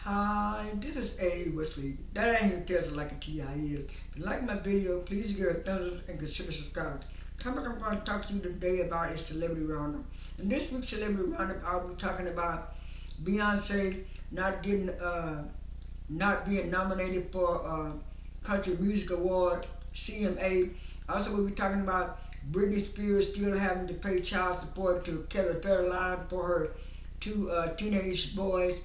Hi, this is A. Wesley. That ain't even tells like a TI is. If you like my video, please give it a thumbs up and consider subscribing. The topic I'm going to talk to you today about is Celebrity Roundup. In this week's Celebrity Roundup, I'll be talking about Beyonce not being nominated for Country Music Award, CMA. Also, we'll be talking about Britney Spears still having to pay child support to Kevin Federline for her two teenage boys.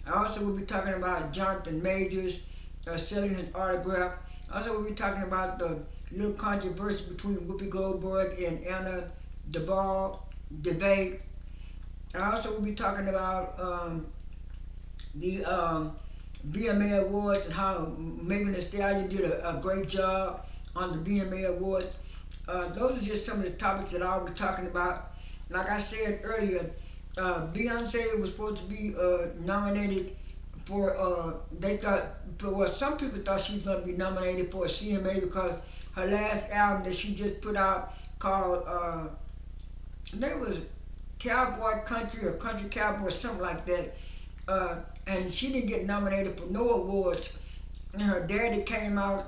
I also will be talking about Jonathan Majors selling his autograph. Also, we'll be talking about the little controversy between Whoopi Goldberg and Anna Devay. I also will be talking about the VMA Awards and how Megan Thee Stallion did a great job on the VMA Awards. Those are just some of the topics that I'll be talking about. Like I said earlier, Beyonce was supposed to be nominated for, some people thought she was going to be nominated for a CMA because her last album that she just put out called, I think it was Cowboy Country or Country Cowboy, something like that. And she didn't get nominated for no awards. And her daddy came out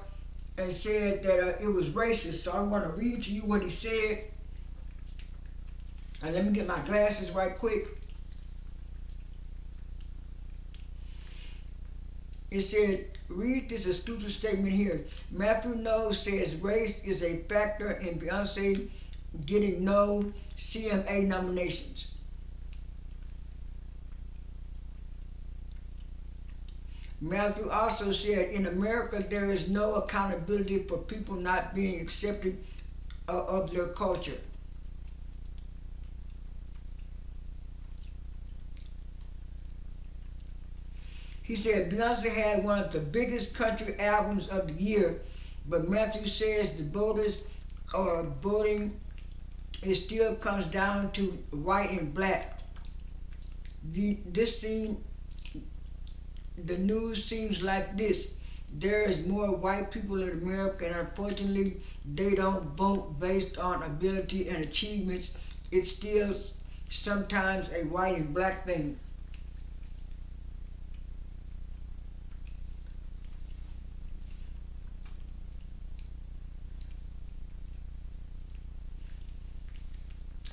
and said that it was racist. So I'm going to read to you what he said. And let me get my glasses right quick. It said, read this exclusive statement here. Matthew Knowles says race is a factor in Beyonce getting no CMA nominations. Matthew also said, in America there is no accountability for people not being accepted of their culture. He said Beyonce had one of the biggest country albums of the year, but Matthew says the voters are voting, it still comes down to white and black. The news seems like this. There is more white people in America, and unfortunately they don't vote based on ability and achievements. It's still sometimes a white and black thing.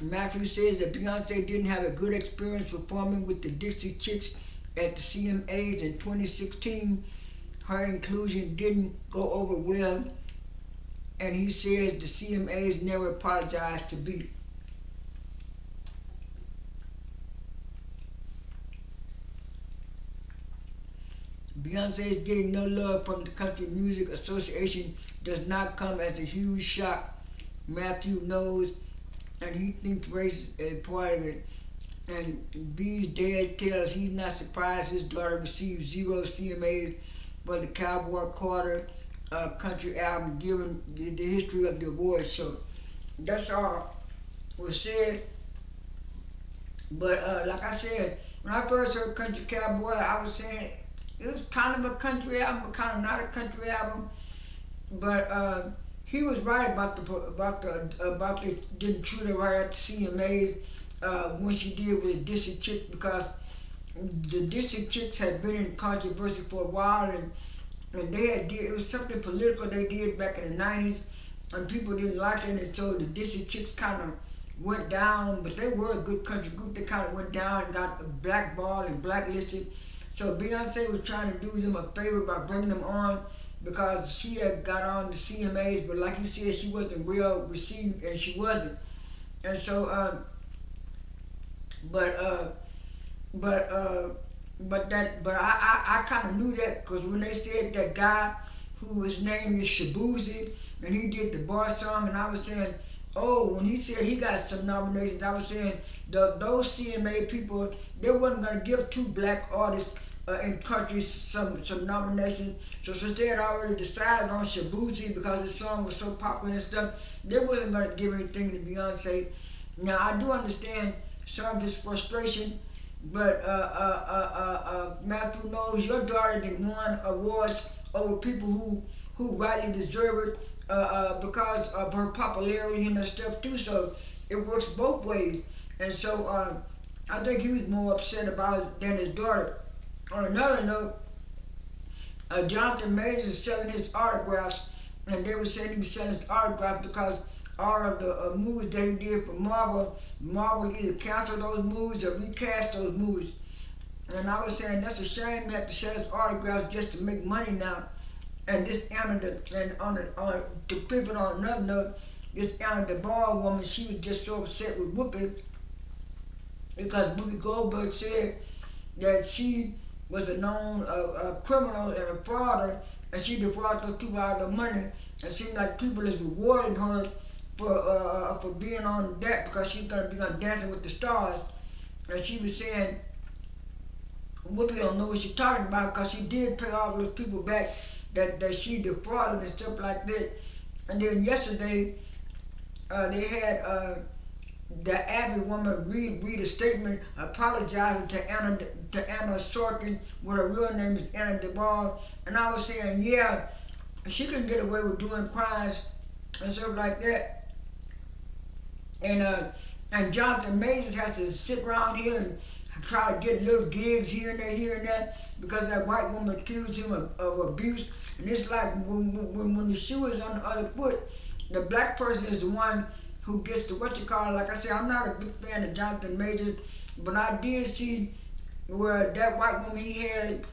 Matthew says that Beyonce didn't have a good experience performing with the Dixie Chicks at the CMAs in 2016. Her inclusion didn't go over well, and he says the CMAs never apologized to Beat. Beyonce is getting no love from the Country Music Association does not come as a huge shock. Matthew knows, and he thinks race is a part of it. And B's dad tells he's not surprised his daughter received 0 CMAs for the Cowboy Carter country album, given the history of the awards show. That's all was said. But like I said, when I first heard Country Cowboy, I was saying it was kind of a country album, but kind of not a country album. But he was right about the didn't treat her right at the CMAs when she did with the District Chicks, because the District Chicks had been in controversy for a while, and they had it was something political they did back in the 90s, and people didn't like it, and so the District Chicks kind of went down, but they were a good country group. They kind of went down and got blackballed and blacklisted. So Beyonce was trying to do them a favor by bringing them on, because she had got on the CMAs, but like he said, she wasn't well received, and she wasn't. And so, I kind of knew that, because when they said that guy who his name is Shabuzi, and he did the bar song, and I was saying, oh, when he said he got some nominations, I was saying those CMA people, they wasn't going to give 2 black artists in country some nominations. So since they had already decided on Shabuzi because his song was so popular and stuff, they wasn't going to give anything to Beyonce. Now I do understand some of his frustration, but Matthew Knowles, your daughter didn't won awards over people who rightly deserve it because of her popularity and her stuff too. So it works both ways. And so I think he was more upset about it than his daughter. On another note, Jonathan Majors is selling his autographs, and they were saying he was selling his autographs because all of the movies that he did for Marvel either canceled those movies or recast those movies. And I was saying that's a shame to have to sell his autographs just to make money now. And this Anna, and to pivot on another note, this Anna the Ball woman, she was just so upset with Whoopi because Whoopi Goldberg said that she was a known criminal and a frauder, and she defrauded those people out of their money. It seemed like people is rewarding her for being on that because she's gonna be on Dancing with the Stars. And she was saying Whoopi don't know what she's talking about because she did pay all those people back that she defrauded and stuff like that. And then yesterday they had the Abbey woman read a statement apologizing to Anna Sorkin, when her real name is Anna DeBall. And I was saying, yeah, she can get away with doing crimes and stuff like that. And Jonathan Majors has to sit around here and try to get little gigs here and there, because that white woman accused him of abuse. And it's like when the shoe is on the other foot, the black person is the one who gets the Like I said, I'm not a big fan of Jonathan Majors, but I did see where that white woman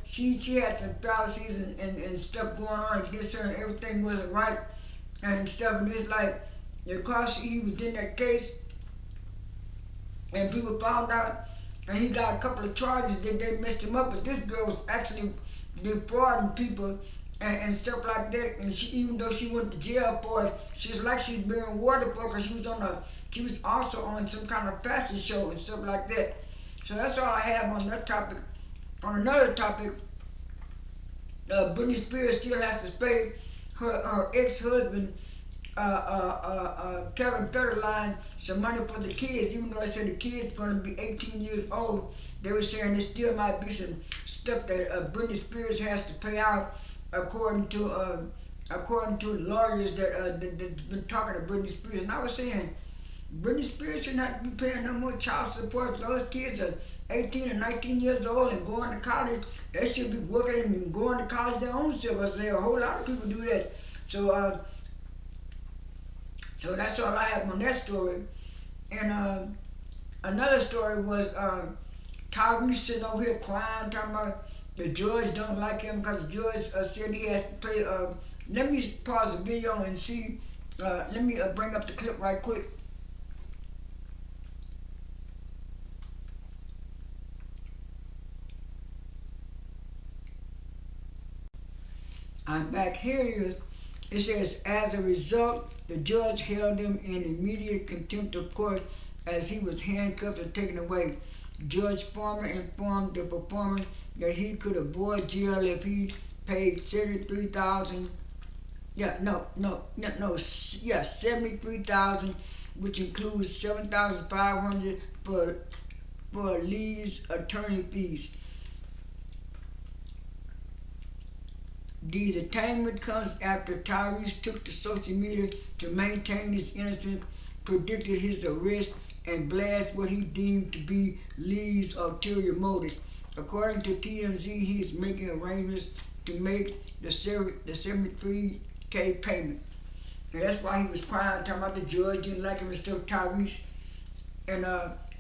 she had some fallacies and stuff going on against her, and everything wasn't right and stuff. And it's like, because he was in that case, and people found out, and he got a couple of charges that they messed him up, but this girl was actually defrauding people and stuff like that. And she, even though she went to jail for it, she's like she's being rewarded for it because she was also on some kind of fashion show and stuff like that. So that's all I have on that topic. On another topic, Britney Spears still has to pay her ex-husband, Kevin Federline, some money for the kids, even though I said the kids going to be 18 years old. They were saying there still might be some stuff that Britney Spears has to pay out, according to lawyers that been talking to Britney Spears. And I was saying, Britney Spears should not be paying no more child support. Those kids are 18 and 19 years old and going to college. They should be working and going to college their own self. I say a whole lot of people do that. So that's all I have on that story. And another story was Tyrese sitting over here crying, talking about the judge don't like him because the judge said he has to pay. Let me pause the video and see. Let me bring up the clip right quick. I'm back. Here it is. It says, as a result, the judge held him in immediate contempt of court as he was handcuffed and taken away. Judge Farmer informed the performer that he could avoid jail if he paid $73,000. $73,000, which includes $7,500 for Lee's attorney fees. The detainment comes after Tyrese took to social media to maintain his innocence, predicted his arrest, and blasted what he deemed to be Lee's ulterior motives. According to TMZ, he is making arrangements to make the $73K payment. And that's why he was crying, talking about the judge didn't like him and stuff, Tyrese, and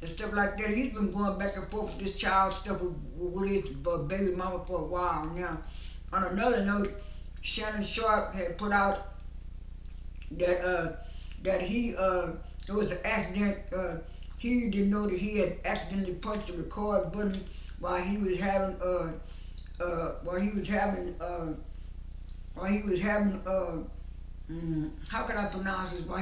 stuff like that. He's been going back and forth with this child stuff with his baby mama for a while now. On another note, Shannon Sharpe had put out that he it was an accident. He didn't know that he had accidentally punched the record button while he was having how can I pronounce this? While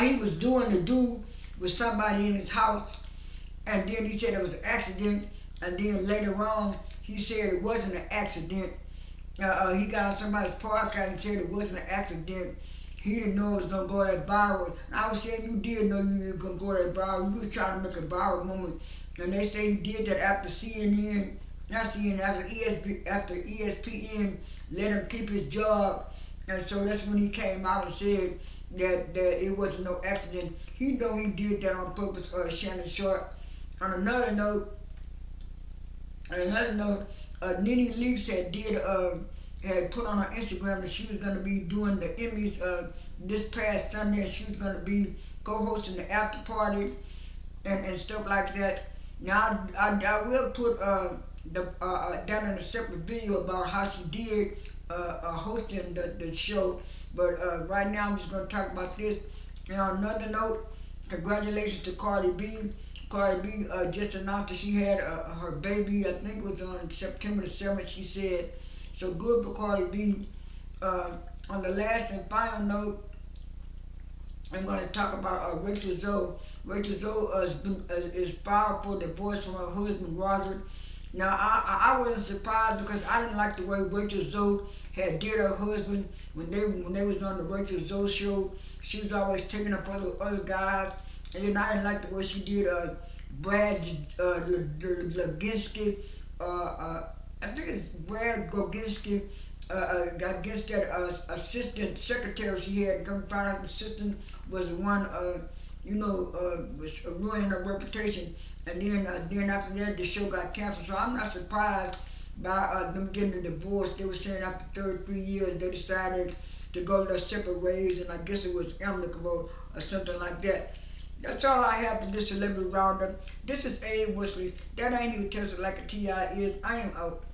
he was doing the do with somebody in his house, and then he said it was an accident. And then later on, he said it wasn't an accident. He got on somebody's podcast and said it wasn't an accident. He didn't know it was going to go that viral. And I was saying, you did know you were going to go that viral. You was trying to make a viral moment. And they say he did that after CNN, not CNN, after ESPN let him keep his job. And so that's when he came out and said that it wasn't no accident. He know he did that on purpose, Shannon Sharpe. On another note, Nene Leakes had put on her Instagram that she was going to be doing the Emmys this past Sunday, and she was going to be co-hosting the after party and stuff like that. Now I will put down in a separate video about how she did hosting the show, but right now I'm just going to talk about this. And on another note, congratulations to Cardi B. Cardi B just announced that she had her baby. I think it was on September the 7th. She said, so good for Cardi B. On the last and final note, I'm going to talk about Rachel Zoe. Rachel Zoe is filed for divorce from her husband Roger. Now I wasn't surprised because I didn't like the way Rachel Zoe had did her husband when they was on the Rachel Zoe show. She was always taking up for the other guys, and then I didn't like the way she did Brad Goginski. I think it's Brad Goginski. Against that assistant secretary she had. Come find out the assistant was the one, was ruining her reputation. And then after that, the show got canceled. So I'm not surprised by them getting a divorce. They were saying after 33 years, they decided to go their separate ways, and I guess it was amicable or something like that. That's all I have for this Celebrity Roundup. This is A. Wesley. That ain't even tested like a TI is. I am out.